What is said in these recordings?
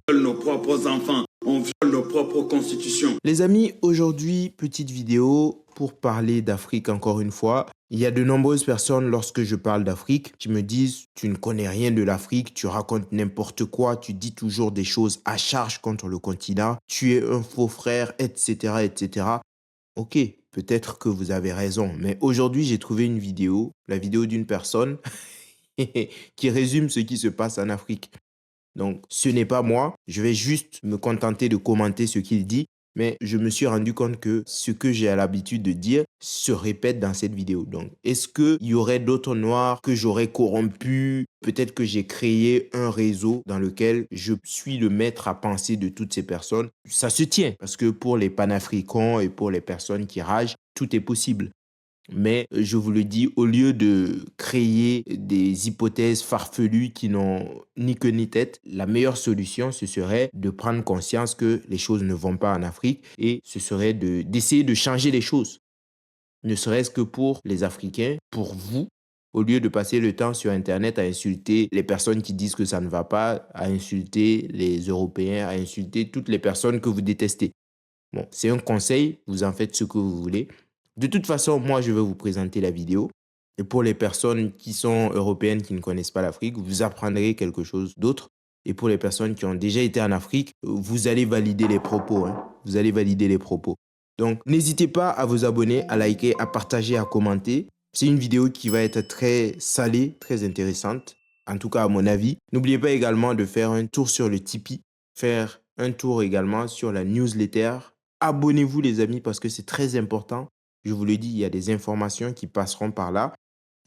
viole nos propres enfants, on viole nos propres constitutions. Les amis, aujourd'hui, petite vidéo pour parler d'Afrique encore une fois. Il y a de nombreuses personnes, lorsque je parle d'Afrique, qui me disent « Tu ne connais rien de l'Afrique, tu racontes n'importe quoi, tu dis toujours des choses à charge contre le continent, tu es un faux frère, etc. etc. » Ok, peut-être que vous avez raison, mais aujourd'hui, j'ai trouvé une vidéo, la vidéo d'une personne qui résume ce qui se passe en Afrique. Donc, ce n'est pas moi. Je vais juste me contenter de commenter ce qu'il dit. Mais je me suis rendu compte que ce que j'ai l'habitude de dire se répète dans cette vidéo. Donc, est-ce qu'il y aurait d'autres noirs que j'aurais corrompus? Peut-être que j'ai créé un réseau dans lequel je suis le maître à penser de toutes ces personnes. Ça se tient parce que pour les panafricains et pour les personnes qui ragent, tout est possible. Mais je vous le dis, au lieu de créer des hypothèses farfelues qui n'ont ni queue ni tête, la meilleure solution, ce serait de prendre conscience que les choses ne vont pas en Afrique et ce serait d'essayer de changer les choses. Ne serait-ce que pour les Africains, pour vous, au lieu de passer le temps sur Internet à insulter les personnes qui disent que ça ne va pas, à insulter les Européens, à insulter toutes les personnes que vous détestez. Bon, c'est un conseil, vous en faites ce que vous voulez. De toute façon, moi, je vais vous présenter la vidéo. Et pour les personnes qui sont européennes, qui ne connaissent pas l'Afrique, vous apprendrez quelque chose d'autre. Et pour les personnes qui ont déjà été en Afrique, vous allez valider les propos. Vous allez valider les propos. Donc, n'hésitez pas à vous abonner, à liker, à partager, à commenter. C'est une vidéo qui va être très salée, très intéressante. En tout cas, à mon avis. N'oubliez pas également de faire un tour sur le Tipeee. Faire un tour également sur la newsletter. Abonnez-vous les amis parce que c'est très important. Je vous le dis, il y a des informations qui passeront par là.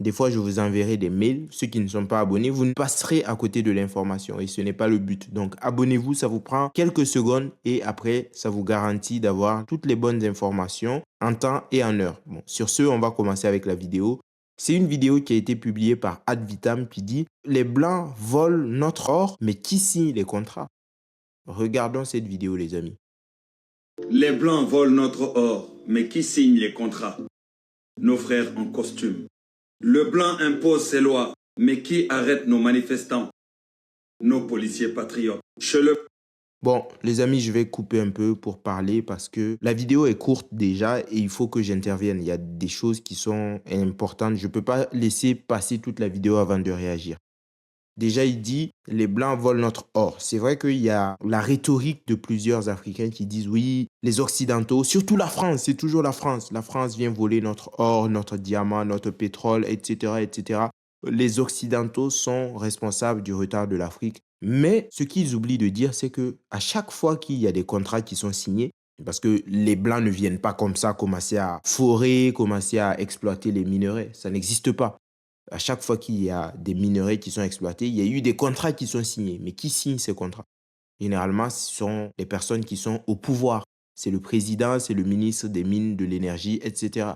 Des fois, je vous enverrai des mails. Ceux qui ne sont pas abonnés, vous ne passerez à côté de l'information et ce n'est pas le but. Donc, abonnez-vous, ça vous prend quelques secondes et après, ça vous garantit d'avoir toutes les bonnes informations en temps et en heure. Bon, sur ce, on va commencer avec la vidéo. C'est une vidéo qui a été publiée par Advitam qui dit « Les Blancs volent notre or, mais qui signe les contrats ?» Regardons cette vidéo, les amis. Les Blancs volent notre or, mais qui signe les contrats? Nos frères en costume. Le Blanc impose ses lois, mais qui arrête nos manifestants? Nos policiers patriotes. Bon, les amis, je vais couper un peu pour parler parce que la vidéo est courte déjà et il faut que j'intervienne. Il y a des choses qui sont importantes. Je ne peux pas laisser passer toute la vidéo avant de réagir. Déjà, il dit « les Blancs volent notre or ». C'est vrai qu'il y a la rhétorique de plusieurs Africains qui disent « oui, les Occidentaux, surtout la France, c'est toujours la France. La France vient voler notre or, notre diamant, notre pétrole, etc. etc. » Les Occidentaux sont responsables du retard de l'Afrique. Mais ce qu'ils oublient de dire, c'est que à chaque fois qu'il y a des contrats qui sont signés, parce que les Blancs ne viennent pas comme ça commencer à forer, commencer à exploiter les minerais. Ça n'existe pas. À chaque fois qu'il y a des minerais qui sont exploités, il y a eu des contrats qui sont signés. Mais qui signe ces contrats? Généralement, ce sont les personnes qui sont au pouvoir. C'est le président, c'est le ministre des Mines, de l'Énergie, etc.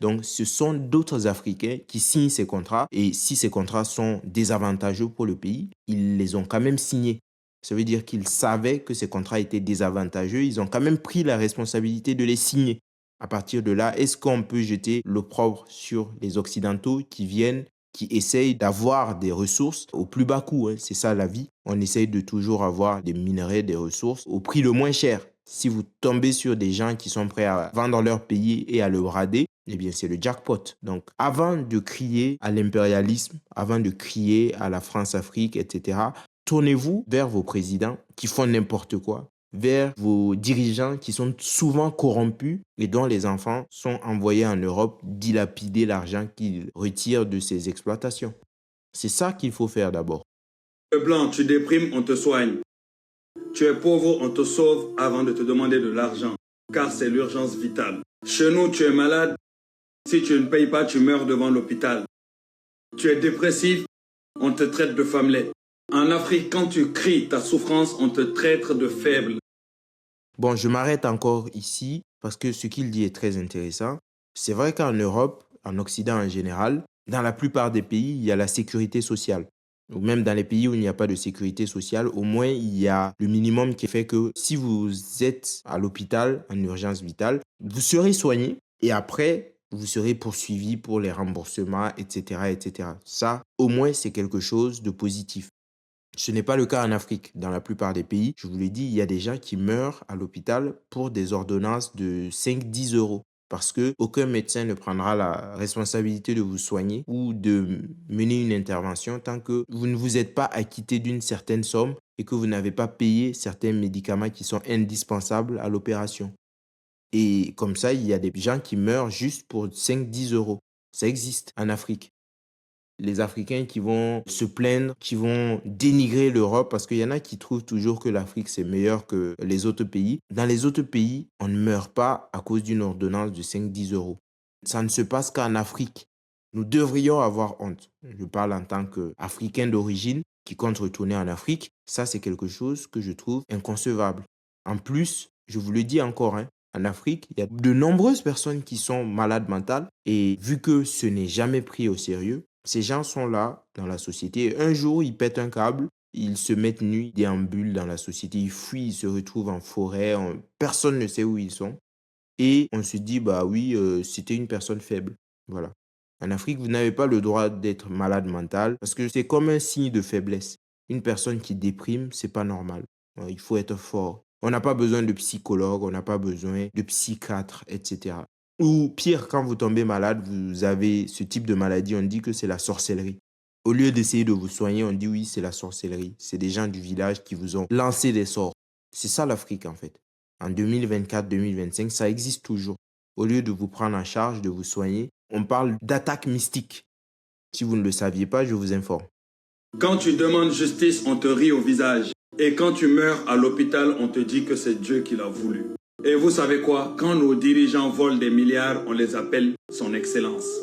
Donc, ce sont d'autres Africains qui signent ces contrats. Et si ces contrats sont désavantageux pour le pays, ils les ont quand même signés. Ça veut dire qu'ils savaient que ces contrats étaient désavantageux. Ils ont quand même pris la responsabilité de les signer. À partir de là, est-ce qu'on peut jeter l'opprobre sur les Occidentaux qui viennent, qui essayent d'avoir des ressources au plus bas coût? C'est ça la vie. On essaye de toujours avoir des minerais, des ressources au prix le moins cher. Si vous tombez sur des gens qui sont prêts à vendre leur pays et à le brader, eh bien c'est le jackpot. Donc avant de crier à l'impérialisme, avant de crier à la France-Afrique, etc., tournez-vous vers vos présidents qui font n'importe quoi, vers vos dirigeants qui sont souvent corrompus et dont les enfants sont envoyés en Europe dilapider l'argent qu'ils retirent de ces exploitations. C'est ça qu'il faut faire d'abord. Le Blanc, tu déprimes, on te soigne. Tu es pauvre, on te sauve avant de te demander de l'argent, car c'est l'urgence vitale. Chez nous, tu es malade. Si tu ne payes pas, tu meurs devant l'hôpital. Tu es dépressif, on te traite de femmelet. En Afrique, quand tu cries ta souffrance, on te traite de faible. Bon, je m'arrête encore ici parce que ce qu'il dit est très intéressant. C'est vrai qu'en Europe, en Occident en général, dans la plupart des pays, il y a la sécurité sociale. Ou même dans les pays où il n'y a pas de sécurité sociale, au moins il y a le minimum qui fait que si vous êtes à l'hôpital en urgence vitale, vous serez soigné et après, vous serez poursuivi pour les remboursements, etc., etc. Ça, au moins, c'est quelque chose de positif. Ce n'est pas le cas en Afrique. Dans la plupart des pays, je vous l'ai dit, il y a des gens qui meurent à l'hôpital pour des ordonnances de 5-10 € parce que aucun médecin ne prendra la responsabilité de vous soigner ou de mener une intervention tant que vous ne vous êtes pas acquitté d'une certaine somme et que vous n'avez pas payé certains médicaments qui sont indispensables à l'opération. Et comme ça, il y a des gens qui meurent juste pour 5-10 €. Ça existe en Afrique. Les Africains qui vont se plaindre, qui vont dénigrer l'Europe, parce qu'il y en a qui trouvent toujours que l'Afrique, c'est meilleur que les autres pays. Dans les autres pays, on ne meurt pas à cause d'une ordonnance de 5-10 €. Ça ne se passe qu'en Afrique. Nous devrions avoir honte. Je parle en tant qu'Africain d'origine qui compte retourner en Afrique. Ça, c'est quelque chose que je trouve inconcevable. En plus, je vous le dis encore, en Afrique, il y a de nombreuses personnes qui sont malades mentales et vu que ce n'est jamais pris au sérieux, ces gens sont là dans la société. Un jour, ils pètent un câble, ils se mettent nus, ils déambulent dans la société, ils fuient, ils se retrouvent en forêt, personne ne sait où ils sont. Et on se dit, bah oui, c'était une personne faible. Voilà. En Afrique, vous n'avez pas le droit d'être malade mental parce que c'est comme un signe de faiblesse. Une personne qui déprime, c'est pas normal. Il faut être fort. On n'a pas besoin de psychologue, on n'a pas besoin de psychiatre, etc. Ou pire, quand vous tombez malade, vous avez ce type de maladie, on dit que c'est la sorcellerie. Au lieu d'essayer de vous soigner, on dit oui, c'est la sorcellerie. C'est des gens du village qui vous ont lancé des sorts. C'est ça l'Afrique en fait. En 2024-2025, ça existe toujours. Au lieu de vous prendre en charge, de vous soigner, on parle d'attaque mystique. Si vous ne le saviez pas, je vous informe. Quand tu demandes justice, on te rit au visage. Et quand tu meurs à l'hôpital, on te dit que c'est Dieu qui l'a voulu. Et vous savez quoi? Quand nos dirigeants volent des milliards, on les appelle son excellence.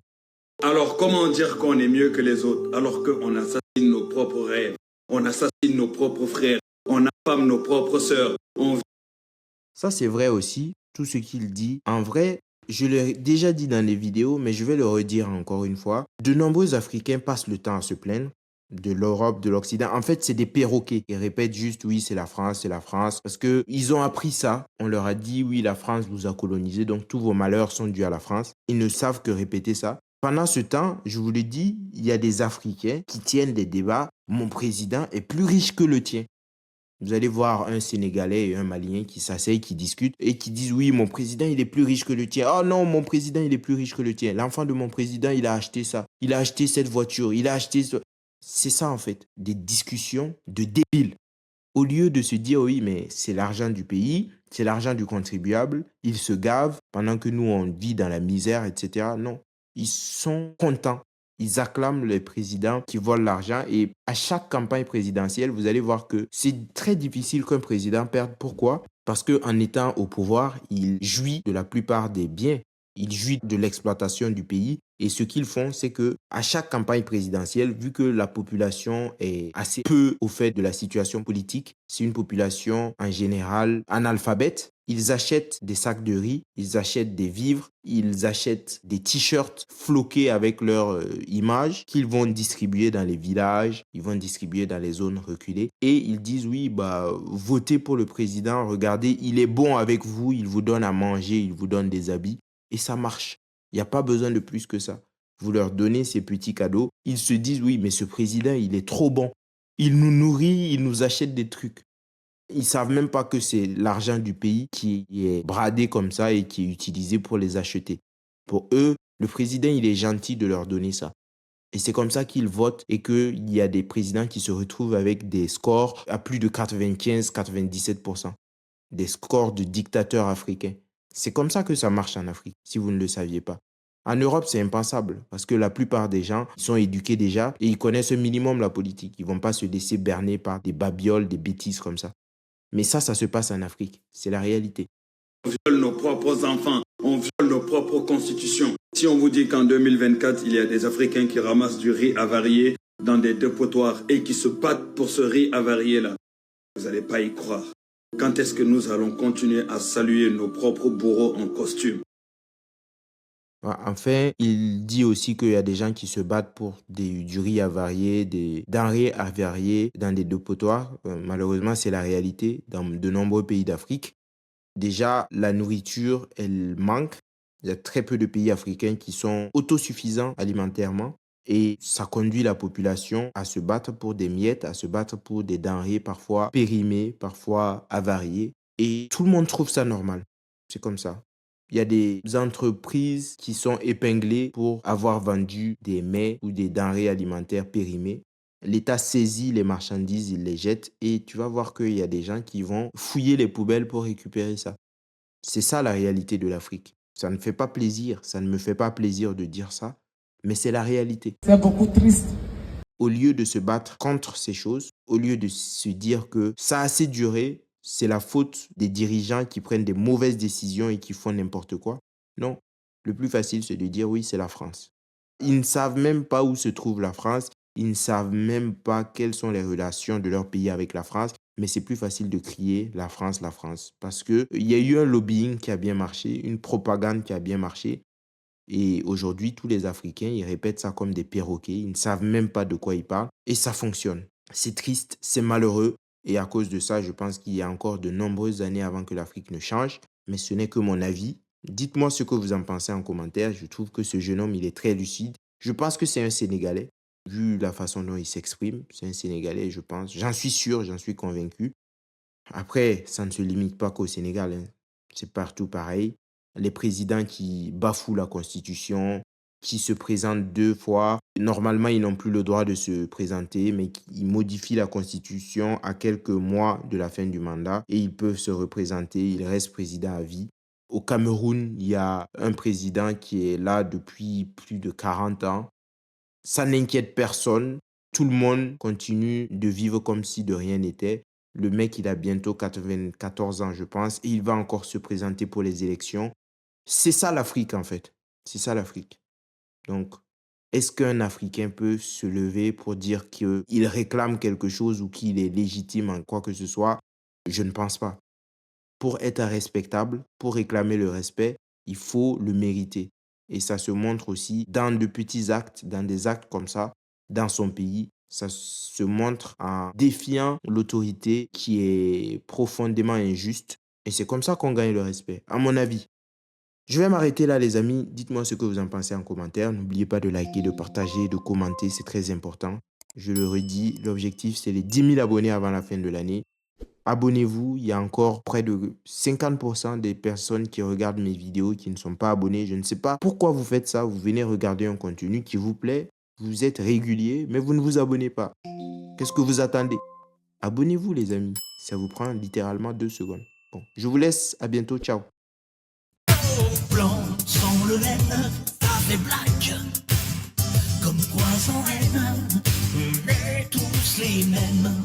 Alors comment dire qu'on est mieux que les autres alors qu'on assassine nos propres rêves, on assassine nos propres frères, on affame nos propres sœurs, on... Ça, c'est vrai aussi, tout ce qu'il dit. En vrai, je l'ai déjà dit dans les vidéos, mais je vais le redire encore une fois. De nombreux Africains passent le temps à se plaindre de l'Europe, de l'Occident. En fait, c'est des perroquets. Ils répètent juste, oui, c'est la France, c'est la France. Parce qu'ils ont appris ça. On leur a dit, oui, la France vous a colonisé, donc tous vos malheurs sont dus à la France. Ils ne savent que répéter ça. Pendant ce temps, je vous l'ai dit, il y a des Africains qui tiennent des débats. Mon président est plus riche que le tien. Vous allez voir un Sénégalais et un Malien qui s'asseyent, qui discutent et qui disent oui, mon président, il est plus riche que le tien. Oh non, mon président, il est plus riche que le tien. L'enfant de mon président, il a acheté ça. Il a acheté cette voiture. Il a acheté ça. C'est ça, en fait, des discussions de débiles. Au lieu de se dire oui, mais c'est l'argent du pays, c'est l'argent du contribuable, ils se gavent pendant que nous, on vit dans la misère, etc. Non, ils sont contents. Ils acclament les présidents qui volent l'argent et à chaque campagne présidentielle, vous allez voir que c'est très difficile qu'un président perde. Pourquoi? Parce qu'en étant au pouvoir, il jouit de la plupart des biens. Il jouit de l'exploitation du pays. Et ce qu'ils font, c'est que à chaque campagne présidentielle, vu que la population est assez peu au fait de la situation politique, c'est une population en général analphabète, ils achètent des sacs de riz, ils achètent des vivres, ils achètent des t-shirts floqués avec leur image qu'ils vont distribuer dans les villages, ils vont distribuer dans les zones reculées. Et ils disent, oui, bah, votez pour le président, regardez, il est bon avec vous, il vous donne à manger, il vous donne des habits. Et ça marche. Il n'y a pas besoin de plus que ça. Vous leur donnez ces petits cadeaux. Ils se disent, oui, mais ce président, il est trop bon. Il nous nourrit, il nous achète des trucs. Ils ne savent même pas que c'est l'argent du pays qui est bradé comme ça et qui est utilisé pour les acheter. Pour eux, le président, il est gentil de leur donner ça. Et c'est comme ça qu'ils votent et qu'il y a des présidents qui se retrouvent avec des scores à plus de 95-97%. Des scores de dictateurs africains. C'est comme ça que ça marche en Afrique, si vous ne le saviez pas. En Europe, c'est impensable parce que la plupart des gens ils sont éduqués déjà et ils connaissent un minimum la politique. Ils ne vont pas se laisser berner par des babioles, des bêtises comme ça. Mais ça se passe en Afrique. C'est la réalité. On viole nos propres enfants, on viole nos propres constitutions. Si on vous dit qu'en 2024, il y a des Africains qui ramassent du riz avarié dans des dépotoirs et qui se battent pour ce riz avarié-là, vous n'allez pas y croire. Quand est-ce que nous allons continuer à saluer nos propres bourreaux en costume? Enfin, il dit aussi qu'il y a des gens qui se battent pour du riz avarié, des denrées avariées dans des dépotoirs. Malheureusement, c'est la réalité dans de nombreux pays d'Afrique. Déjà, la nourriture, elle manque. Il y a très peu de pays africains qui sont autosuffisants alimentairement. Et ça conduit la population à se battre pour des miettes, à se battre pour des denrées parfois périmées, parfois avariées. Et tout le monde trouve ça normal. C'est comme ça. Il y a des entreprises qui sont épinglées pour avoir vendu des mets ou des denrées alimentaires périmées. L'État saisit les marchandises, il les jette et tu vas voir qu'il y a des gens qui vont fouiller les poubelles pour récupérer ça. C'est ça la réalité de l'Afrique. Ça ne fait pas plaisir, ça ne me fait pas plaisir de dire ça, mais c'est la réalité. C'est beaucoup triste. Au lieu de se battre contre ces choses, au lieu de se dire que ça a assez duré, c'est la faute des dirigeants qui prennent des mauvaises décisions et qui font n'importe quoi. Non, le plus facile, c'est de dire oui, c'est la France. Ils ne savent même pas où se trouve la France, ils ne savent même pas quelles sont les relations de leur pays avec la France, mais c'est plus facile de crier la France, parce qu'il y a eu un lobbying qui a bien marché, une propagande qui a bien marché, et aujourd'hui, tous les Africains, ils répètent ça comme des perroquets. Ils ne savent même pas de quoi ils parlent. Et ça fonctionne. C'est triste, c'est malheureux. Et à cause de ça, je pense qu'il y a encore de nombreuses années avant que l'Afrique ne change. Mais ce n'est que mon avis. Dites-moi ce que vous en pensez en commentaire. Je trouve que ce jeune homme, il est très lucide. Je pense que c'est un Sénégalais. Vu la façon dont il s'exprime, c'est un Sénégalais, je pense. J'en suis sûr, j'en suis convaincu. Après, ça ne se limite pas qu'au Sénégal, hein. C'est partout pareil. Les présidents qui bafouent la Constitution, qui se présentent 2 fois. Normalement, ils n'ont plus le droit de se présenter, mais ils modifient la Constitution à quelques mois de la fin du mandat et ils peuvent se représenter, ils restent président à vie. Au Cameroun, il y a un président qui est là depuis plus de 40 ans. Ça n'inquiète personne. Tout le monde continue de vivre comme si de rien n'était. Le mec, il a bientôt 94 ans, je pense, et il va encore se présenter pour les élections. C'est ça l'Afrique, en fait. C'est ça l'Afrique. Donc, est-ce qu'un Africain peut se lever pour dire qu'il réclame quelque chose ou qu'il est légitime en quoi que ce soit? Je ne pense pas. Pour être respectable, pour réclamer le respect, il faut le mériter. Et ça se montre aussi dans de petits actes, dans des actes comme ça, dans son pays. Ça se montre en défiant l'autorité qui est profondément injuste. Et c'est comme ça qu'on gagne le respect, à mon avis. Je vais m'arrêter là, les amis. Dites-moi ce que vous en pensez en commentaire. N'oubliez pas de liker, de partager, de commenter. C'est très important. Je le redis, l'objectif, c'est les 10 000 abonnés avant la fin de l'année. Abonnez-vous. Il y a encore près de 50% des personnes qui regardent mes vidéos qui ne sont pas abonnées. Je ne sais pas pourquoi vous faites ça. Vous venez regarder un contenu qui vous plaît. Vous êtes régulier, mais vous ne vous abonnez pas. Qu'est-ce que vous attendez? Abonnez-vous, les amis. Ça vous prend littéralement 2 secondes. Bon, je vous laisse. À bientôt. Ciao. Blanc sans le laine, avec black, comme quoi sans haine, on est tous les mêmes.